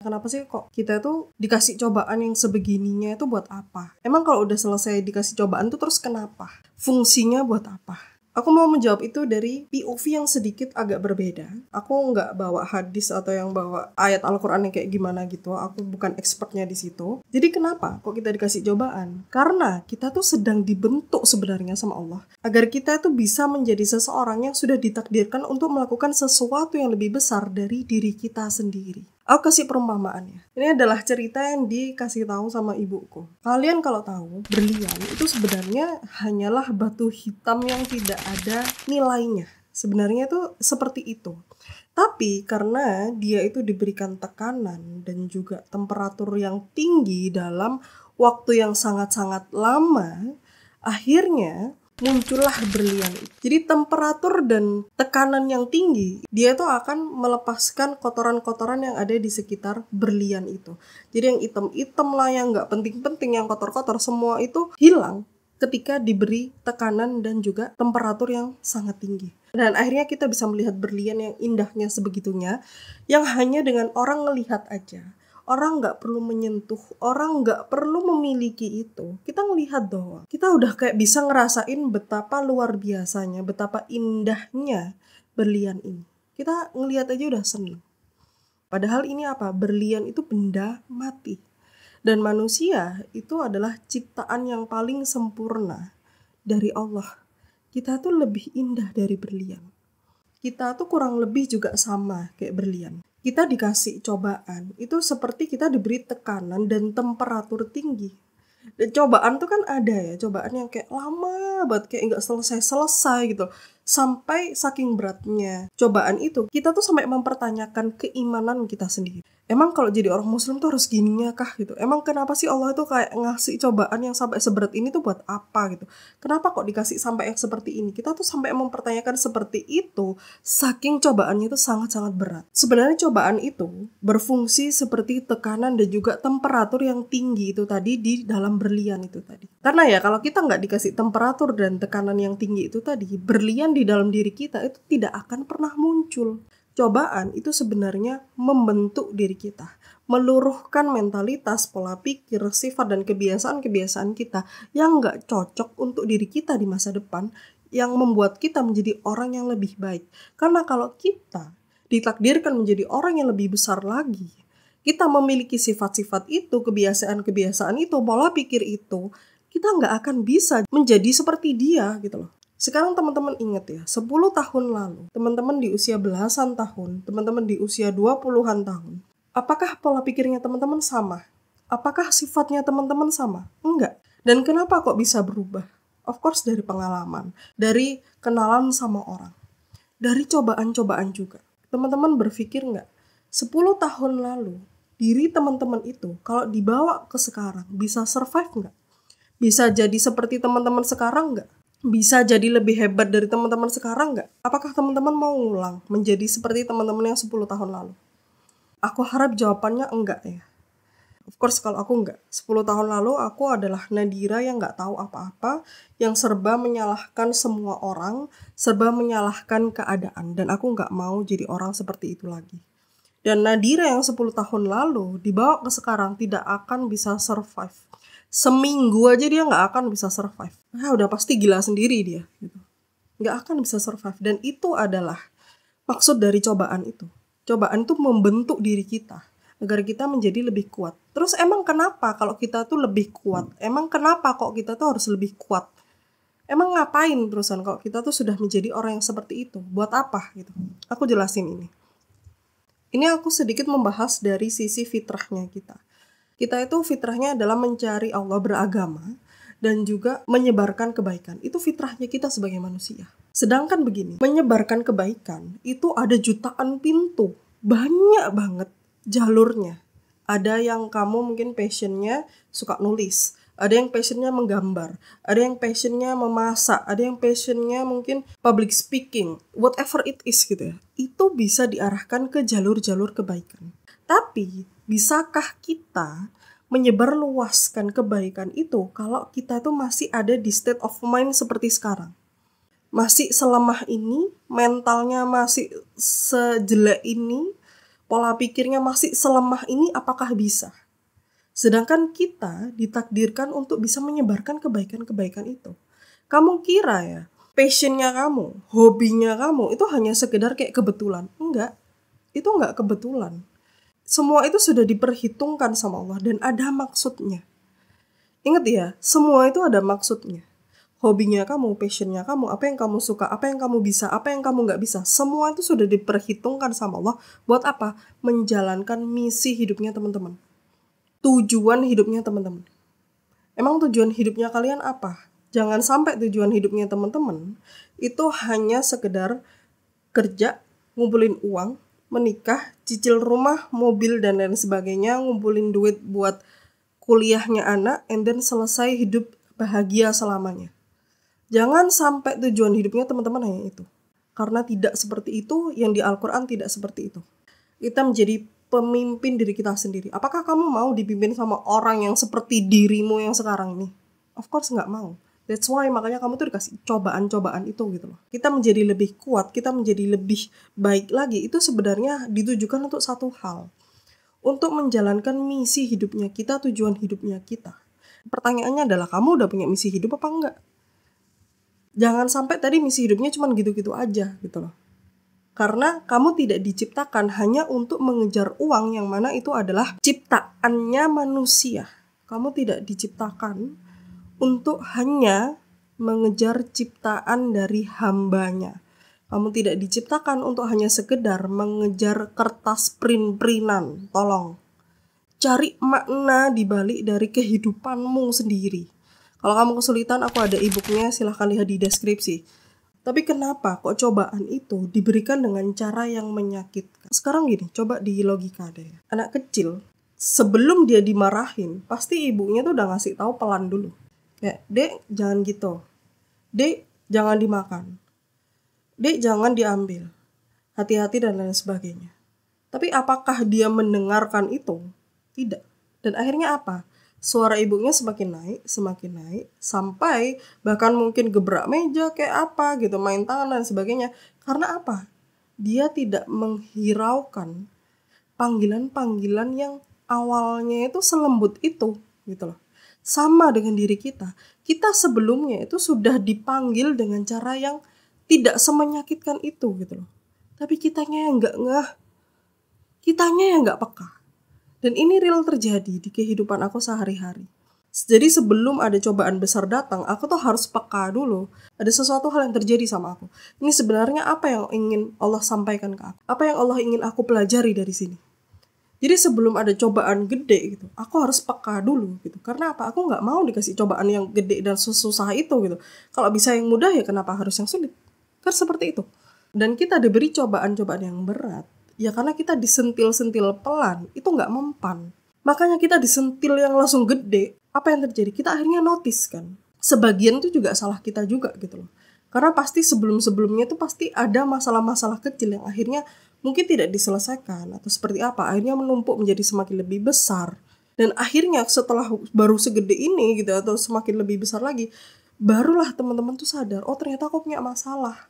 Kenapa sih kok kita tuh dikasih cobaan yang sebegininya itu buat apa? Emang kalau udah selesai dikasih cobaan tuh terus kenapa? Fungsinya buat apa? Aku mau menjawab itu dari POV yang sedikit agak berbeda. Aku nggak bawa hadis atau yang bawa ayat Al-Quran yang kayak gimana gitu. Aku bukan expertnya di situ. Jadi kenapa kok kita dikasih cobaan? Karena kita tuh sedang dibentuk sebenarnya sama Allah. Agar kita tuh bisa menjadi seseorang yang sudah ditakdirkan untuk melakukan sesuatu yang lebih besar dari diri kita sendiri. Aku kasih perumpamaannya. Ini adalah cerita yang dikasih tahu sama ibuku. Kalian kalau tahu, berlian itu sebenarnya hanyalah batu hitam yang tidak ada nilainya. Sebenarnya itu seperti itu. Tapi karena dia itu diberikan tekanan dan juga temperatur yang tinggi dalam waktu yang sangat-sangat lama, akhirnya muncullah berlian itu. Jadi temperatur dan tekanan yang tinggi, dia tuh akan melepaskan kotoran-kotoran yang ada di sekitar berlian itu. Jadi yang hitam-hitam lah, yang nggak penting-penting, yang kotor-kotor, semua itu hilang ketika diberi tekanan dan juga temperatur yang sangat tinggi. Dan akhirnya kita bisa melihat berlian yang indahnya sebegitunya, yang hanya dengan orang ngelihat aja. Orang nggak perlu menyentuh, orang nggak perlu memiliki itu. Kita ngelihat doang. Kita udah kayak bisa ngerasain betapa luar biasanya, betapa indahnya berlian ini. Kita ngelihat aja udah seneng. Padahal ini apa? Berlian itu benda mati. Dan manusia itu adalah ciptaan yang paling sempurna dari Allah. Kita tuh lebih indah dari berlian. Kita tuh kurang lebih juga sama kayak berlian. Kita dikasih cobaan, itu seperti kita diberi tekanan dan temperatur tinggi. Dan cobaan tuh kan ada ya, cobaan yang kayak lama banget, kayak nggak selesai-selesai gitu. Sampai saking beratnya cobaan itu, kita tuh sampai mempertanyakan keimanan kita sendiri. Emang kalau jadi orang muslim tuh harus gininya kah gitu? Emang kenapa sih Allah tuh kayak ngasih cobaan yang sampai seberat ini tuh buat apa gitu? Kenapa kok dikasih sampai yang seperti ini? Kita tuh sampai mempertanyakan seperti itu, saking cobaannya itu sangat-sangat berat. Sebenarnya cobaan itu berfungsi seperti tekanan dan juga temperatur yang tinggi itu tadi di dalam berlian itu tadi. Karena ya kalau kita nggak dikasih temperatur dan tekanan yang tinggi itu tadi, berlian di dalam diri kita itu tidak akan pernah muncul. Cobaan itu sebenarnya membentuk diri kita, meluruhkan mentalitas, pola pikir, sifat, dan kebiasaan-kebiasaan kita yang nggak cocok untuk diri kita di masa depan, yang membuat kita menjadi orang yang lebih baik. Karena kalau kita ditakdirkan menjadi orang yang lebih besar lagi, kita memiliki sifat-sifat itu, kebiasaan-kebiasaan itu, pola pikir itu, kita nggak akan bisa menjadi seperti dia gitu loh. Sekarang teman-teman ingat ya, 10 tahun lalu, teman-teman di usia belasan tahun, teman-teman di usia 20-an tahun, apakah pola pikirnya teman-teman sama? Apakah sifatnya teman-teman sama? Enggak. Dan kenapa kok bisa berubah? Of course dari pengalaman, dari kenalan sama orang, dari cobaan-cobaan juga. Teman-teman berpikir nggak, 10 tahun lalu, diri teman-teman itu kalau dibawa ke sekarang, bisa survive nggak? Bisa jadi seperti teman-teman sekarang nggak? Bisa jadi lebih hebat dari teman-teman sekarang nggak? Apakah teman-teman mau ngulang menjadi seperti teman-teman yang 10 tahun lalu? Aku harap jawabannya enggak ya. Of course kalau aku enggak. 10 tahun lalu aku adalah Nadira yang nggak tahu apa-apa, yang serba menyalahkan semua orang, serba menyalahkan keadaan. Dan aku nggak mau jadi orang seperti itu lagi. Dan Nadira yang 10 tahun lalu dibawa ke sekarang tidak akan bisa survive. Seminggu aja dia nggak akan bisa survive. Udah pasti gila sendiri dia gitu. Nggak akan bisa survive. Dan itu adalah maksud dari cobaan itu. Cobaan itu membentuk diri kita agar kita menjadi lebih kuat. Terus emang kenapa kalau kita tuh lebih kuat? Emang kenapa kok kita tuh harus lebih kuat? Emang ngapain terusan kalau kita tuh sudah menjadi orang yang seperti itu? Buat apa gitu? Aku jelasin ini. Ini aku sedikit membahas dari sisi fitrahnya kita. Kita itu fitrahnya adalah mencari Allah, beragama, dan juga menyebarkan kebaikan. Itu fitrahnya kita sebagai manusia. Sedangkan begini, menyebarkan kebaikan itu ada jutaan pintu. Banyak banget jalurnya. Ada yang kamu mungkin passionnya suka nulis. Ada yang passionnya menggambar. Ada yang passionnya memasak. Ada yang passionnya mungkin public speaking. Whatever it is gitu ya. Itu bisa diarahkan ke jalur-jalur kebaikan. Tapi, bisakah kita menyebarluaskan kebaikan itu kalau kita tuh masih ada di state of mind seperti sekarang? Masih selemah ini, mentalnya masih sejelek ini, pola pikirnya masih selemah ini, apakah bisa? Sedangkan kita ditakdirkan untuk bisa menyebarkan kebaikan-kebaikan itu. Kamu kira ya, passionnya kamu, hobinya kamu itu hanya sekedar kayak kebetulan? Enggak, itu enggak kebetulan. Semua itu sudah diperhitungkan sama Allah dan ada maksudnya. Ingat ya, semua itu ada maksudnya. Hobinya kamu, passionnya kamu, apa yang kamu suka, apa yang kamu bisa, apa yang kamu nggak bisa, semua itu sudah diperhitungkan sama Allah. Buat apa? Menjalankan misi hidupnya teman-teman. Tujuan hidupnya teman-teman. Emang tujuan hidupnya kalian apa? Jangan sampai tujuan hidupnya teman-teman itu hanya sekedar kerja, ngumpulin uang, menikah, cicil rumah, mobil, dan lain sebagainya, ngumpulin duit buat kuliahnya anak, and then selesai hidup bahagia selamanya. Jangan sampai tujuan hidupnya teman-teman hanya itu. Karena tidak seperti itu, yang di Al-Quran tidak seperti itu. Kita menjadi pemimpin diri kita sendiri. Apakah kamu mau dipimpin sama orang yang seperti dirimu yang sekarang ini? Of course nggak mau. That's why makanya kamu tuh dikasih cobaan-cobaan itu gitu loh. Kita menjadi lebih kuat, kita menjadi lebih baik lagi. Itu sebenarnya ditujukan untuk satu hal. Untuk menjalankan misi hidupnya kita, tujuan hidupnya kita. Pertanyaannya adalah, kamu udah punya misi hidup apa enggak? Jangan sampai tadi misi hidupnya cuma gitu-gitu aja gitu loh. Karena kamu tidak diciptakan hanya untuk mengejar uang yang mana itu adalah ciptaannya manusia. Kamu tidak diciptakan untuk hanya mengejar ciptaan dari hambanya. Kamu tidak diciptakan untuk hanya sekedar mengejar kertas print-printan. Tolong. Cari makna dibalik dari kehidupanmu sendiri. Kalau kamu kesulitan, aku ada e-booknya, silahkan lihat di deskripsi. Tapi kenapa kok cobaan itu diberikan dengan cara yang menyakitkan? Sekarang gini, coba di logika deh. Anak kecil, sebelum dia dimarahin, pasti ibunya tuh udah ngasih tahu pelan dulu. Kayak, Dek, jangan gitu. Dek, jangan dimakan. Dek, jangan diambil. Hati-hati dan lain sebagainya. Tapi apakah dia mendengarkan itu? Tidak. Dan akhirnya apa? Suara ibunya semakin naik, sampai bahkan mungkin gebrak meja kayak apa gitu, main tangan dan sebagainya. Karena apa? Dia tidak menghiraukan panggilan-panggilan yang awalnya itu selembut itu gitu loh. Sama dengan diri kita. Kita sebelumnya itu sudah dipanggil dengan cara yang tidak semenyakitkan itu gitu loh. Tapi kitanya yang nggak ngeh, kitanya yang nggak peka. Dan ini real terjadi di kehidupan aku sehari-hari. Jadi sebelum ada cobaan besar datang, aku tuh harus peka dulu. Ada sesuatu hal yang terjadi sama aku. Ini sebenarnya apa yang ingin Allah sampaikan ke aku? Apa yang Allah ingin aku pelajari dari sini? Jadi sebelum ada cobaan gede gitu, aku harus peka dulu gitu. Karena apa? Aku nggak mau dikasih cobaan yang gede dan susah itu gitu. Kalau bisa yang mudah ya kenapa harus yang sulit? Kan seperti itu. Dan kita diberi cobaan-cobaan yang berat. Ya karena kita disentil-sentil pelan, itu nggak mempan. Makanya kita disentil yang langsung gede, apa yang terjadi? Kita akhirnya notice kan. Sebagian itu juga salah kita juga gitu loh. Karena pasti sebelum-sebelumnya itu pasti ada masalah-masalah kecil yang akhirnya mungkin tidak diselesaikan. Atau seperti apa, akhirnya menumpuk menjadi semakin lebih besar. Dan akhirnya setelah baru segede ini gitu, atau semakin lebih besar lagi, barulah teman-teman tuh sadar, oh ternyata aku punya masalah.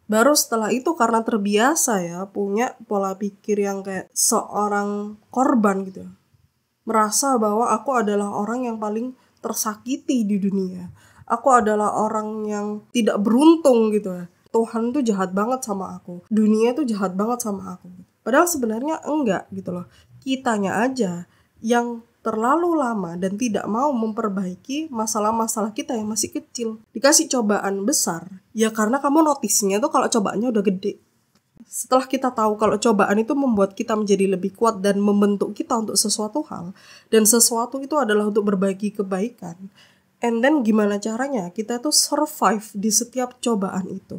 Baru setelah itu karena terbiasa ya punya pola pikir yang kayak seorang korban gitu. Merasa bahwa aku adalah orang yang paling tersakiti di dunia. Aku adalah orang yang tidak beruntung gitu ya. Tuhan tuh jahat banget sama aku. Dunia tuh jahat banget sama aku. Padahal sebenarnya enggak gitu loh. Kitanya aja yang terlalu lama dan tidak mau memperbaiki masalah-masalah kita yang masih kecil. Dikasih cobaan besar, ya karena kamu notisnya tuh kalau cobaannya udah gede. Setelah kita tahu kalau cobaan itu membuat kita menjadi lebih kuat dan membentuk kita untuk sesuatu hal, dan sesuatu itu adalah untuk berbagi kebaikan, and then gimana caranya kita tuh survive di setiap cobaan itu.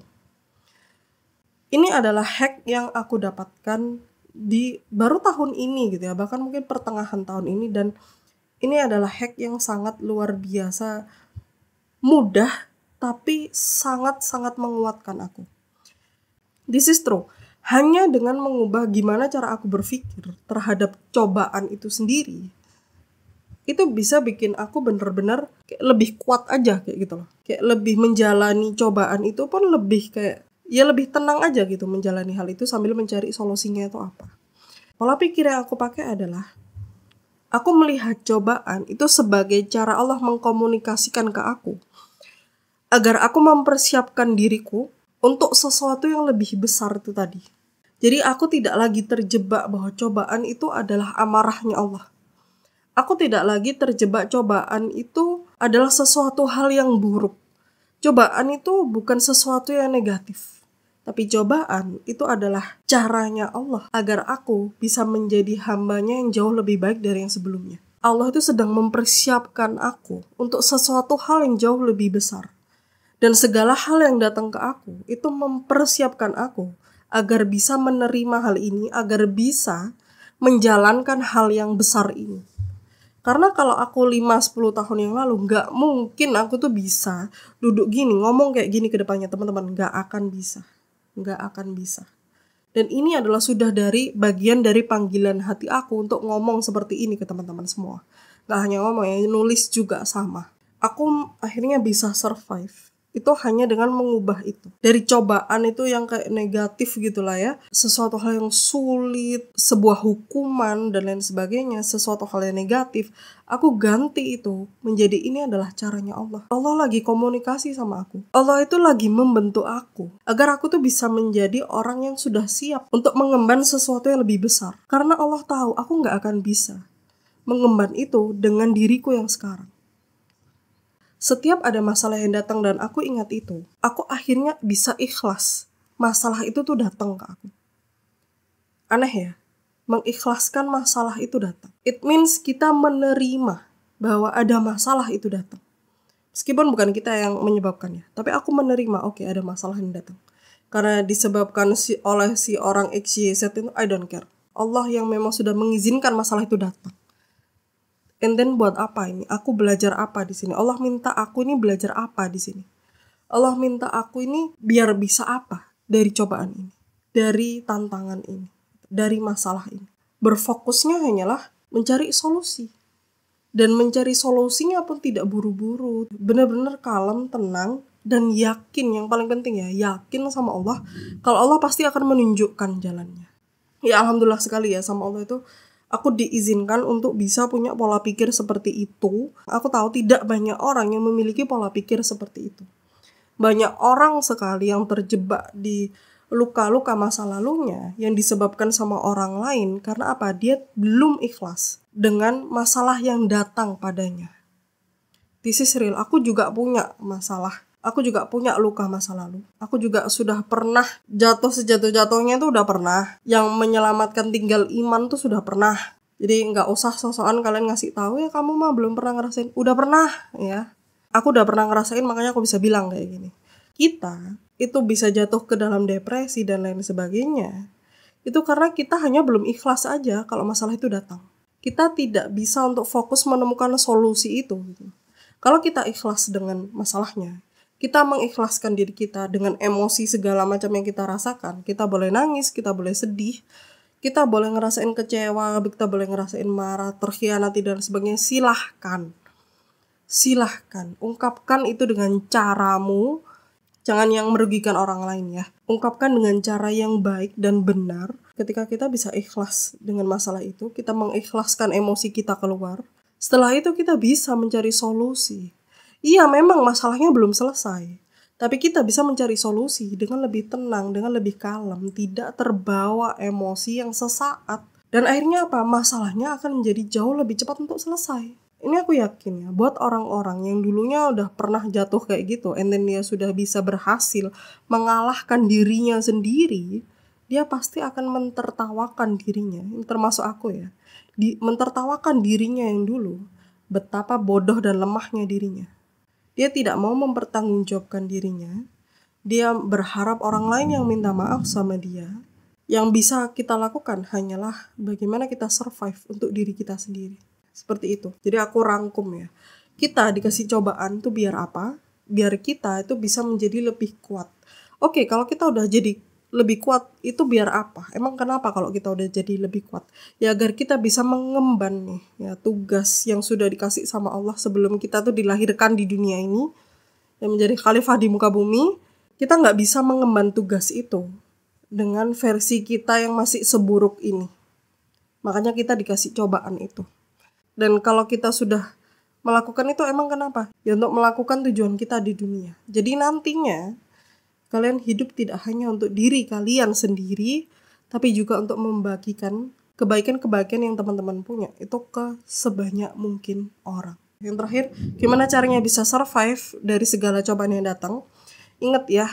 Ini adalah hack yang aku dapatkan di baru tahun ini gitu ya, bahkan mungkin pertengahan tahun ini, dan ini adalah hack yang sangat luar biasa mudah tapi sangat-sangat menguatkan aku. This is true. Hanya dengan mengubah gimana cara aku berpikir terhadap cobaan itu sendiri, itu bisa bikin aku bener-bener kayak lebih kuat aja kayak gitu loh. Kayak lebih menjalani cobaan itu pun lebih kayak ya lebih tenang aja gitu menjalani hal itu sambil mencari solusinya itu apa. Pola pikir yang aku pakai adalah aku melihat cobaan itu sebagai cara Allah mengkomunikasikan ke aku agar aku mempersiapkan diriku untuk sesuatu yang lebih besar itu tadi. Jadi aku tidak lagi terjebak bahwa cobaan itu adalah amarahnya Allah. Aku tidak lagi terjebak cobaan itu adalah sesuatu hal yang buruk. Cobaan itu bukan sesuatu yang negatif. Tapi cobaan itu adalah caranya Allah agar aku bisa menjadi hambanya yang jauh lebih baik dari yang sebelumnya. Allah itu sedang mempersiapkan aku untuk sesuatu hal yang jauh lebih besar. Dan segala hal yang datang ke aku itu mempersiapkan aku agar bisa menerima hal ini, agar bisa menjalankan hal yang besar ini. Karena kalau aku 5-10 tahun yang lalu, gak mungkin aku tuh bisa duduk gini, ngomong kayak gini ke depannya teman-teman. Gak akan bisa. Dan ini adalah sudah dari bagian dari panggilan hati aku untuk ngomong seperti ini ke teman-teman semua. Gak hanya ngomong ya, nulis juga sama. Aku akhirnya bisa survive. Itu hanya dengan mengubah itu. Dari cobaan itu yang kayak negatif gitulah ya. Sesuatu hal yang sulit, sebuah hukuman dan lain sebagainya. Sesuatu hal yang negatif. Aku ganti itu menjadi ini adalah caranya Allah. Allah lagi komunikasi sama aku. Allah itu lagi membentuk aku. Agar aku tuh bisa menjadi orang yang sudah siap untuk mengemban sesuatu yang lebih besar. Karena Allah tahu aku gak akan bisa mengemban itu dengan diriku yang sekarang. Setiap ada masalah yang datang dan aku ingat itu, aku akhirnya bisa ikhlas. Masalah itu tuh datang ke aku. Aneh ya, mengikhlaskan masalah itu datang. It means kita menerima bahwa ada masalah itu datang. Meskipun bukan kita yang menyebabkannya, tapi aku menerima, oke, ada masalah yang datang. Karena disebabkan oleh si orang XYZ itu, I don't care. Allah yang memang sudah mengizinkan masalah itu datang. And then buat apa ini? Aku belajar apa di sini? Allah minta aku ini belajar apa di sini? Allah minta aku ini biar bisa apa dari cobaan ini? Dari tantangan ini? Dari masalah ini? Berfokusnya hanyalah mencari solusi. Dan mencari solusinya pun tidak buru-buru. Benar-benar kalem, tenang, dan yakin. Yang paling penting ya, yakin sama Allah. Kalau Allah pasti akan menunjukkan jalannya. Ya alhamdulillah sekali ya sama Allah itu. Aku diizinkan untuk bisa punya pola pikir seperti itu. Aku tahu tidak banyak orang yang memiliki pola pikir seperti itu. Banyak orang sekali yang terjebak di luka-luka masa lalunya yang disebabkan sama orang lain. Karena apa? Dia belum ikhlas dengan masalah yang datang padanya. This is real. Aku juga punya masalah. Aku juga punya luka masa lalu. Aku juga sudah pernah jatuh sejatuh-jatuhnya tuh udah pernah. Yang menyelamatkan tinggal iman tuh sudah pernah. Jadi nggak usah sosokan kalian ngasih tahu ya kamu mah belum pernah ngerasain. Udah pernah ya. Aku udah pernah ngerasain makanya aku bisa bilang kayak gini. Kita itu bisa jatuh ke dalam depresi dan lain sebagainya. Itu karena kita hanya belum ikhlas aja kalau masalah itu datang. Kita tidak bisa untuk fokus menemukan solusi itu. Gitu. Kalau kita ikhlas dengan masalahnya, kita mengikhlaskan diri kita dengan emosi segala macam yang kita rasakan. Kita boleh nangis, kita boleh sedih, kita boleh ngerasain kecewa, kita boleh ngerasain marah, terkhianati dan sebagainya. Silahkan. Ungkapkan itu dengan caramu. Jangan yang merugikan orang lain ya. Ungkapkan dengan cara yang baik dan benar. Ketika kita bisa ikhlas dengan masalah itu, kita mengikhlaskan emosi kita keluar. Setelah itu kita bisa mencari solusi. Iya memang masalahnya belum selesai. Tapi kita bisa mencari solusi dengan lebih tenang, dengan lebih kalem. Tidak terbawa emosi yang sesaat. Dan akhirnya apa? Masalahnya akan menjadi jauh lebih cepat untuk selesai. Ini aku yakin ya. Buat orang-orang yang dulunya udah pernah jatuh kayak gitu. And then dia sudah bisa berhasil mengalahkan dirinya sendiri. Dia pasti akan mentertawakan dirinya. Termasuk aku ya. Mentertawakan dirinya yang dulu. Betapa bodoh dan lemahnya dirinya. Dia tidak mau mempertanggungjawabkan dirinya. Dia berharap orang lain yang minta maaf sama dia. Yang bisa kita lakukan hanyalah bagaimana kita survive untuk diri kita sendiri. Seperti itu. Jadi aku rangkum ya. Kita dikasih cobaan tuh biar apa? Biar kita itu bisa menjadi lebih kuat. Oke, kalau kita udah jadi lebih kuat, itu biar apa? Emang kenapa kalau kita udah jadi lebih kuat? Ya agar kita bisa mengemban nih ya tugas yang sudah dikasih sama Allah sebelum kita tuh dilahirkan di dunia ini, yang menjadi khalifah di muka bumi. kita nggak bisa mengemban tugas itu dengan versi kita yang masih seburuk ini. Makanya kita dikasih cobaan itu. Dan kalau kita sudah melakukan itu emang kenapa? Ya untuk melakukan tujuan kita di dunia. Jadi nantinya kalian hidup tidak hanya untuk diri kalian sendiri, tapi juga untuk membagikan kebaikan-kebaikan yang teman-teman punya itu ke sebanyak mungkin orang. Yang terakhir, gimana caranya bisa survive dari segala cobaan yang datang? Ingat ya,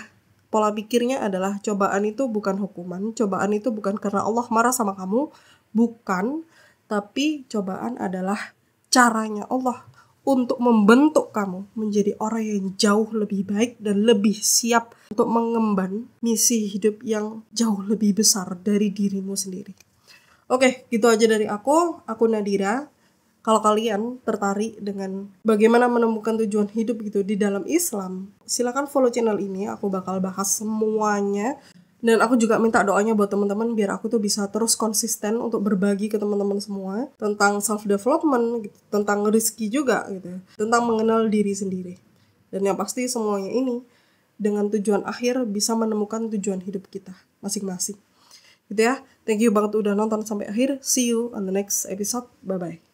pola pikirnya adalah cobaan itu bukan hukuman, cobaan itu bukan karena Allah marah sama kamu, bukan, tapi cobaan adalah caranya Allah untuk membentuk kamu menjadi orang yang jauh lebih baik dan lebih siap untuk mengemban misi hidup yang jauh lebih besar dari dirimu sendiri. Oke, gitu aja dari aku Nadira. Kalau kalian tertarik dengan bagaimana menemukan tujuan hidup gitu di dalam Islam, silakan follow channel ini, aku bakal bahas semuanya. Dan aku juga minta doanya buat teman-teman biar aku tuh bisa terus konsisten untuk berbagi ke teman-teman semua tentang self development gitu, tentang rezeki juga gitu, tentang mengenal diri sendiri. Dan yang pasti semuanya ini dengan tujuan akhir bisa menemukan tujuan hidup kita masing-masing. Gitu ya. Thank you banget udah nonton sampai akhir. See you on the next episode. Bye bye.